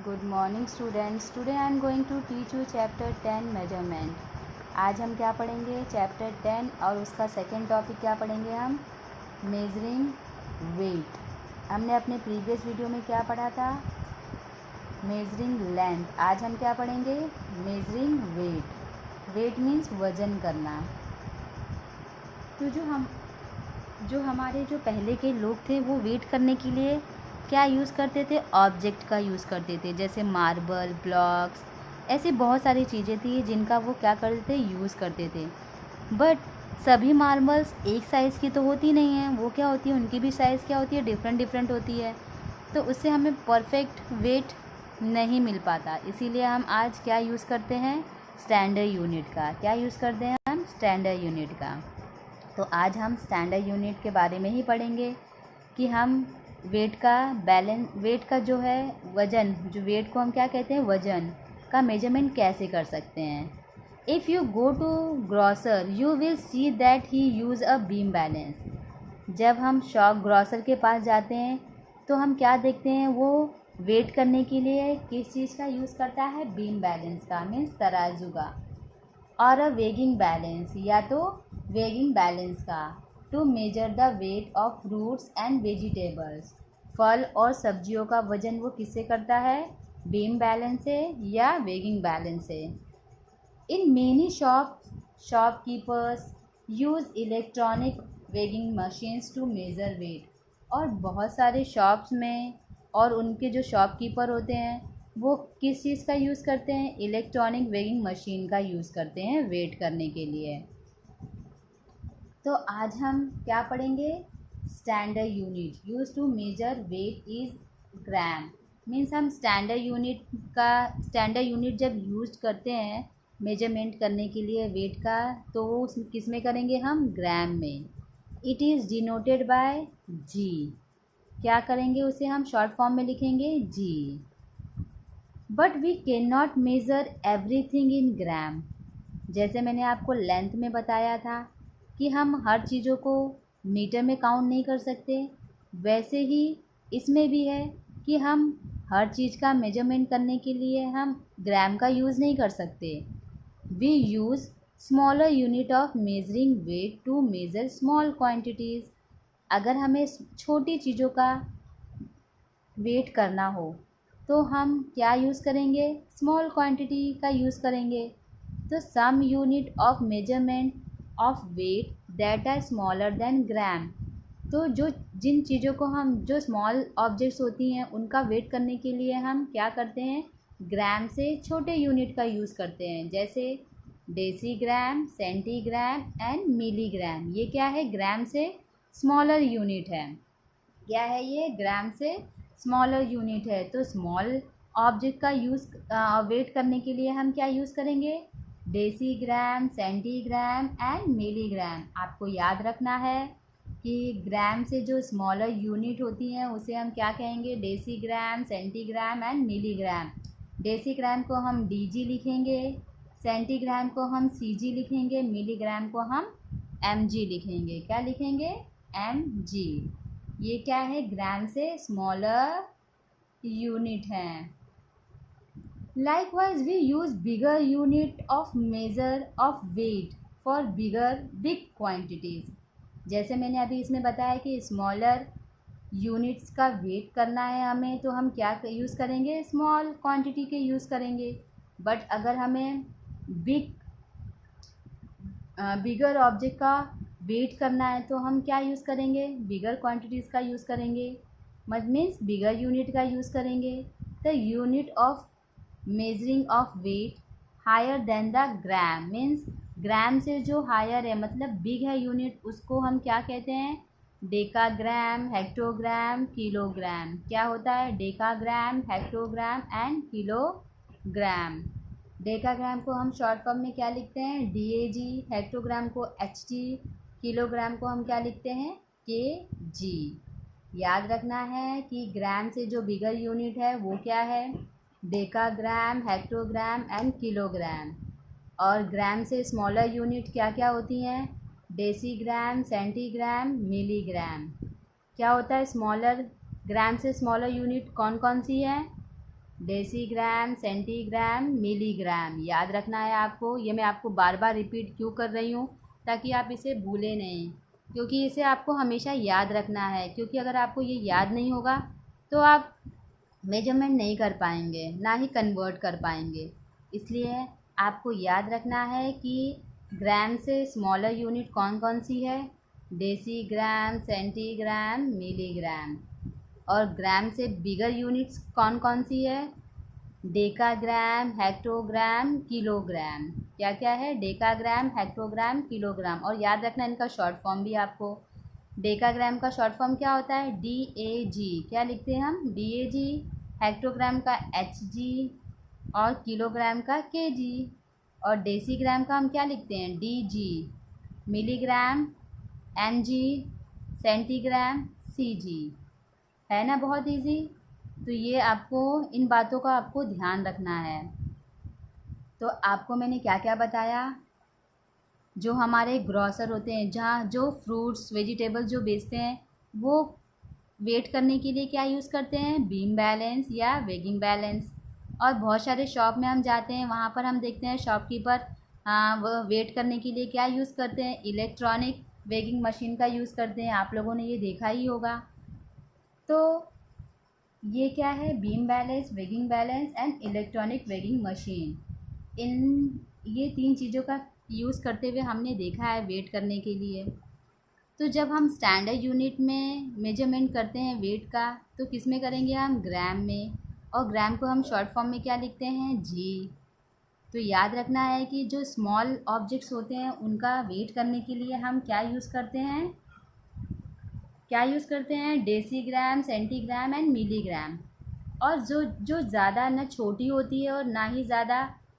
Good morning students. Today I am going to teach you chapter 10 measurement. आज हम क्या पढ़ेंगे चैप्टर 10 और उसका सेकंड टॉपिक क्या पढ़ेंगे हम मेजरिंग वेट। हमने अपने प्रीवियस वीडियो में क्या पढ़ा था मेजरिंग लेंथ। आज हम क्या पढ़ेंगे मेजरिंग वेट। वेट मीन्स वज़न करना। तो जो हमारे जो पहले के लोग थे वो वेट करने के लिए क्या यूज़ करते थे, ऑब्जेक्ट का यूज़ करते थे, जैसे मार्बल, ब्लॉक्स, ऐसी बहुत सारी चीज़ें थी जिनका वो क्या करते थे यूज़ करते थे। बट सभी मार्बल्स एक साइज़ की तो होती नहीं है, वो क्या होती है उनकी भी साइज़ क्या होती है डिफरेंट डिफरेंट होती है। तो उससे हमें परफेक्ट वेट नहीं मिल पाता, इसीलिए हम आज क्या यूज़ करते हैं स्टैंडर्ड यूनिट का। क्या यूज़ करते हैं हम स्टैंडर्ड यूनिट का। तो आज हम स्टैंडर्ड यूनिट के बारे में ही पढ़ेंगे कि हम वेट का जो है वज़न, जो वेट को हम क्या कहते हैं वज़न का मेजरमेंट कैसे कर सकते हैं। If you go to grocer you will see that he use a beam balance. जब हम शॉप ग्रॉसर के पास जाते हैं तो हम क्या देखते हैं, वो वेट करने के लिए किस चीज़ का यूज़ करता है, बीम बैलेंस का, मीन्स तराजू का, और अ वेगिंग बैलेंस या तो वेगिंग बैलेंस का, to measure the weight of fruits and vegetables. फल और सब्जियों का वजन वो किससे करता है, बीम बैलेंस से या वेगिंग बैलेंस से। In many shopkeepers use electronic weighing machines to measure weight. और बहुत सारे शॉप्स में और उनके जो शॉपकीपर होते हैं वो किस चीज़ का यूज़ करते हैं, इलेक्ट्रॉनिक वेगिंग मशीन का यूज़ करते हैं वेट करने के लिए। तो आज हम क्या पढ़ेंगे standard unit use to measure weight is gram. Means हम स्टैंडर्ड यूनिट जब यूज करते हैं मेजरमेंट करने के लिए वेट का, तो वो किस में करेंगे हम ग्राम में। It is denoted by G. क्या करेंगे उसे हम शॉर्ट फॉर्म में लिखेंगे G. But we can not measure everything in gram. जैसे मैंने आपको लेंथ में बताया था कि हम हर चीज़ों को मीटर में काउंट नहीं कर सकते, वैसे ही इसमें भी है कि हम हर चीज़ का मेजरमेंट करने के लिए हम ग्राम का यूज़ नहीं कर सकते। We use smaller unit of measuring weight to measure small quantities. अगर हमें छोटी चीज़ों का वेट करना हो तो हम क्या यूज़ करेंगे, स्मॉल क्वांटिटी का यूज़ करेंगे। तो some unit of measurement of weight that are smaller than gram. तो जिन चीज़ों को हम जो स्मॉल ऑब्जेक्ट्स होती हैं उनका वेट करने के लिए हम क्या करते हैं, ग्राम से छोटे यूनिट का यूज़ करते हैं, जैसे डेसीग्राम, सेंटीग्राम एंड मिलीग्राम। ये क्या है, ग्राम से स्मॉलर यूनिट है। क्या है ये, ग्राम से स्मॉलर यूनिट है। तो स्मॉल ऑब्जेक्ट का यूज़ वेट करने के लिए हम क्या यूज़ करेंगे, डेसीग्राम, सेंटीग्राम एंड मिलीग्राम। आपको याद रखना है कि ग्राम से जो स्मॉलर यूनिट होती हैं उसे हम क्या कहेंगे, decigram, centigram and milligram. Decigram को हम डीजी लिखेंगे, सेंटीग्राम को हम सीजी लिखेंगे, मिलीग्राम को हम एमजी लिखेंगे। क्या लिखेंगे, एमजी। ये क्या है, ग्राम से स्मॉलर यूनिट है। Likewise, we use bigger unit of measure of weight for big quantities। जैसे मैंने अभी इसमें बताया कि स्मॉलर यूनिट्स का वेट करना है हमें, तो हम क्या यूज़ करेंगे, स्मॉल क्वांटिटी के यूज़ करेंगे। बट अगर हमें बिगर ऑब्जेक्ट का वेट करना है तो हम क्या यूज़ करेंगे, बिगर क्वांटिटीज़ का यूज़ करेंगे, मीन्स बिगर यूनिट का यूज़ करेंगे। The unit of measuring of weight higher than the gram, means gram से जो हायर है मतलब बिग है यूनिट, उसको हम क्या कहते हैं, डेकाग्राम, हेक्टोग्राम, किलोग्राम। क्या होता है, decagram, hectogram and kilogram. Decagram को हम शॉर्ट फॉर्म में क्या लिखते हैं, DAG, हेक्टोग्राम को HT, किलोग्राम को हम क्या लिखते हैं, KG। याद रखना है कि ग्राम से जो बिगर यूनिट है वो क्या है, डेकाग्राम, हेक्टोग्राम एंड किलोग्राम। और ग्राम से स्मॉलर यूनिट क्या क्या होती हैं, डेसीग्राम, सेंटीग्राम, मिलीग्राम। क्या होता है स्मॉलर, ग्राम से स्मॉलर यूनिट कौन कौन सी है, डेसीग्राम, सेंटीग्राम, मिलीग्राम। याद रखना है आपको। ये मैं आपको बार बार रिपीट क्यों कर रही हूँ, ताकि आप इसे भूलें नहीं, क्योंकि इसे आपको हमेशा याद रखना है। क्योंकि अगर आपको ये याद नहीं होगा तो आप मेजरमेंट नहीं कर पाएंगे, ना ही कन्वर्ट कर पाएंगे। इसलिए आपको याद रखना है कि ग्राम से स्मॉलर यूनिट कौन कौन सी है, डेसीग्राम, सेंटीग्राम, मिलीग्राम। और ग्राम से बिगर यूनिट्स कौन कौन सी है, डेकाग्राम, हेक्टोग्राम, किलोग्राम। क्या क्या है, डेकाग्राम, हेक्टोग्राम, किलोग्राम। और याद रखना इनका शॉर्ट फॉर्म भी आपको। डेकाग्राम का शॉर्ट फॉर्म क्या होता है, DAG। क्या लिखते हैं हम, DAG। हेक्टोग्राम का HG और किलोग्राम का KG। और डेसीग्राम का हम क्या लिखते हैं, DG। Milligram MG, centigram CG। है ना बहुत इजी। तो ये आपको इन बातों का आपको ध्यान रखना है। तो आपको मैंने क्या क्या बताया, जो हमारे ग्रॉसर होते हैं, जहाँ जो फ्रूट्स वेजिटेबल्स जो बेचते हैं, वो वेट करने के लिए क्या यूज़ करते हैं, बीम बैलेंस या वेगिंग बैलेंस। और बहुत सारे शॉप में हम जाते हैं, वहाँ पर हम देखते हैं शॉपकीपर वो वेट करने के लिए क्या यूज़ करते हैं, इलेक्ट्रॉनिक वेगिंग मशीन का यूज़ करते हैं। आप लोगों ने ये देखा ही होगा। तो ये क्या है, beam balance, weighing balance and electronic weighing machine. इन ये तीन चीज़ों का यूज़ करते हुए हमने देखा है वेट करने के लिए। तो जब हम स्टैंडर्ड यूनिट में मेजरमेंट करते हैं वेट का, तो किस में करेंगे हम, ग्राम में। और ग्राम को हम शॉर्ट फॉर्म में क्या लिखते हैं, G। तो याद रखना है कि जो स्मॉल ऑब्जेक्ट्स होते हैं उनका वेट करने के लिए हम क्या यूज़ करते हैं, डेसीग्राम, सेंटीग्राम एंड मिलीग्राम। और जो जो ज़्यादा ना छोटी होती है और ना ही ज़्यादा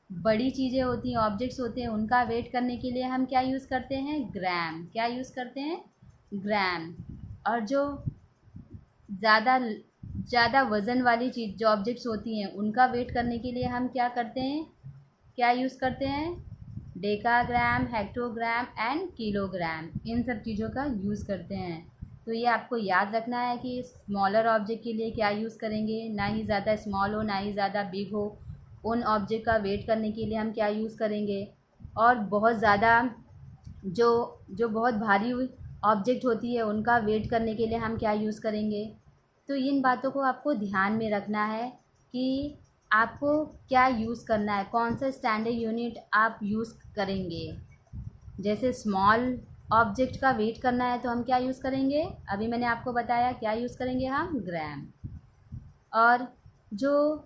बड़ी चीज़ें होती हैं, ऑब्जेक्ट्स होते हैं, उनका वेट करने के लिए हम क्या यूज़ करते हैं, ग्राम। क्या यूज़ करते हैं, ग्राम। और जो ज़्यादा ज़्यादा वज़न वाली चीज़ जो ऑब्जेक्ट्स होती हैं, उनका वेट करने के लिए हम क्या करते हैं, क्या यूज़ करते हैं, डेकाग्राम, हेक्टोग्राम एंड किलोग्राम। इन सब चीज़ों का यूज़ करते हैं। तो ये आपको याद रखना है कि स्मॉलर ऑब्जेक्ट के लिए क्या यूज़ करेंगे, ना ही ज़्यादा स्मॉल हो ना ही ज़्यादा बिग हो, उन ऑब्जेक्ट का वेट करने के लिए हम क्या यूज़ करेंगे। और बहुत ज़्यादा जो जो बहुत भारी ऑब्जेक्ट होती है, उनका वेट करने के लिए हम क्या यूज़ करेंगे। तो इन बातों को आपको ध्यान में रखना है कि आपको क्या यूज़ करना है, कौन सा स्टैंडर्ड यूनिट आप यूज़ करेंगे। जैसे स्मॉल ऑब्जेक्ट का वेट करना है तो हम क्या यूज़ करेंगे, अभी मैंने आपको बताया क्या यूज़ करेंगे हम, ग्राम। और जो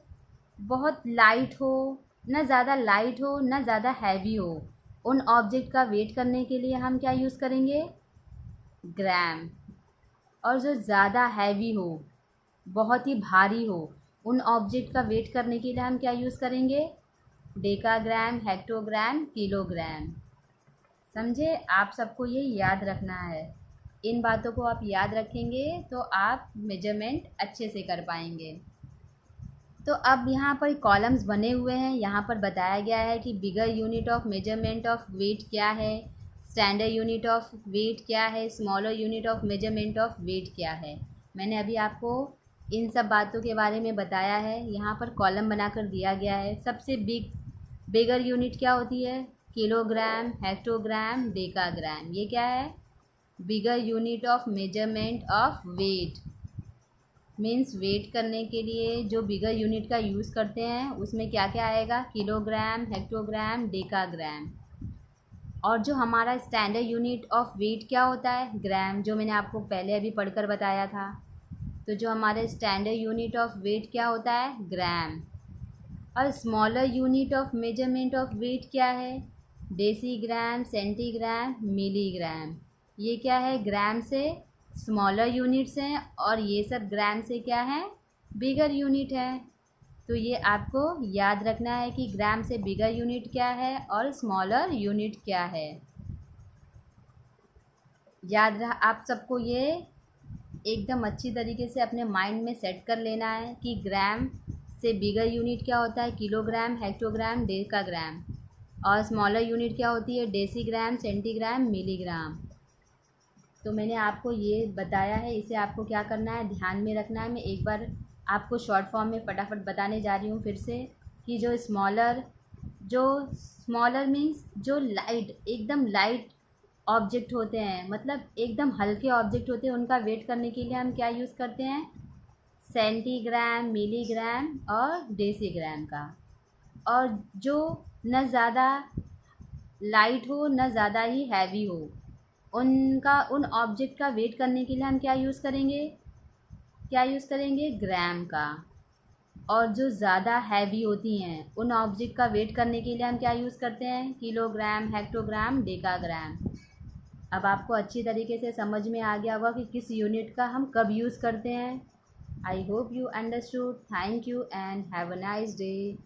बहुत लाइट हो, ना ज़्यादा लाइट हो ना ज़्यादा हैवी हो, उन ऑब्जेक्ट का वेट करने के लिए हम क्या यूज़ करेंगे, ग्राम। और जो ज़्यादा हैवी हो, बहुत ही भारी हो, उन ऑब्जेक्ट का वेट करने के लिए हम क्या यूज़ करेंगे, डेकाग्राम, हेक्टोग्राम, किलोग्राम। समझे, आप सबको ये याद रखना है। इन बातों को आप याद रखेंगे तो आप मेजरमेंट अच्छे से कर पाएंगे। तो अब यहाँ पर कॉलम्स बने हुए हैं, यहाँ पर बताया गया है कि bigger unit of measurement of weight क्या है, स्टैंडर्ड यूनिट ऑफ वेट क्या है, smaller unit of measurement of weight क्या है। मैंने अभी आपको इन सब बातों के बारे में बताया है। यहाँ पर कॉलम बनाकर दिया गया है। सबसे बिगर यूनिट क्या होती है, किलोग्राम, हेक्टोग्राम, डेकाग्राम। ये क्या है, bigger unit of measurement of weight. Means weight करने के लिए जो बिगर यूनिट का यूज़ करते हैं उसमें क्या क्या आएगा, किलोग्राम, हेक्टोग्राम, डेकाग्राम। और जो हमारा स्टैंडर्ड यूनिट ऑफ वेट क्या होता है, ग्राम, जो मैंने आपको पहले अभी पढ़कर बताया था। तो जो हमारे स्टैंडर्ड यूनिट ऑफ वेट क्या होता है, ग्राम। और smaller unit of measurement of weight क्या है, डेसीग्राम, सेंटीग्राम, मिलीग्राम। ये क्या है, ग्राम से स्मॉलर यूनिट्स हैं और ये सब ग्राम से क्या है, बिगर यूनिट है। तो ये आपको याद रखना है कि ग्राम से बिगर यूनिट क्या है और स्मॉलर यूनिट क्या है। याद रहा आप सबको, ये एकदम अच्छी तरीके से अपने माइंड में सेट कर लेना है कि ग्राम से बिगर यूनिट क्या होता है, किलोग्राम, हेक्टोग्राम, डेकाग्राम। और स्मॉलर यूनिट क्या होती है, डेसीग्राम, सेंटीग्राम, मिलीग्राम। तो मैंने आपको ये बताया है, इसे आपको क्या करना है, ध्यान में रखना है। मैं एक बार आपको शॉर्ट फॉर्म में फटाफट बताने जा रही हूँ फिर से कि जो स्मॉलर मीन्स जो एकदम लाइट ऑब्जेक्ट होते हैं, मतलब एकदम हल्के ऑब्जेक्ट होते हैं, उनका वेट करने के लिए हम क्या यूज़ करते हैं, सेंटीग्राम, मिलीग्राम और डेसीग्राम का। और जो न ज़्यादा लाइट हो न ज़्यादा ही हैवी हो, उन ऑब्जेक्ट का वेट करने के लिए हम क्या यूज़ करेंगे, ग्राम का। और जो ज़्यादा हैवी होती हैं उन ऑब्जेक्ट का वेट करने के लिए हम क्या यूज़ करते हैं, किलोग्राम, हेक्टोग्राम, डेकाग्राम। अब आपको अच्छी तरीके से समझ में आ गया होगा कि किस यूनिट का हम कब यूज़ करते हैं। I hope you understood. Thank you and have a nice day.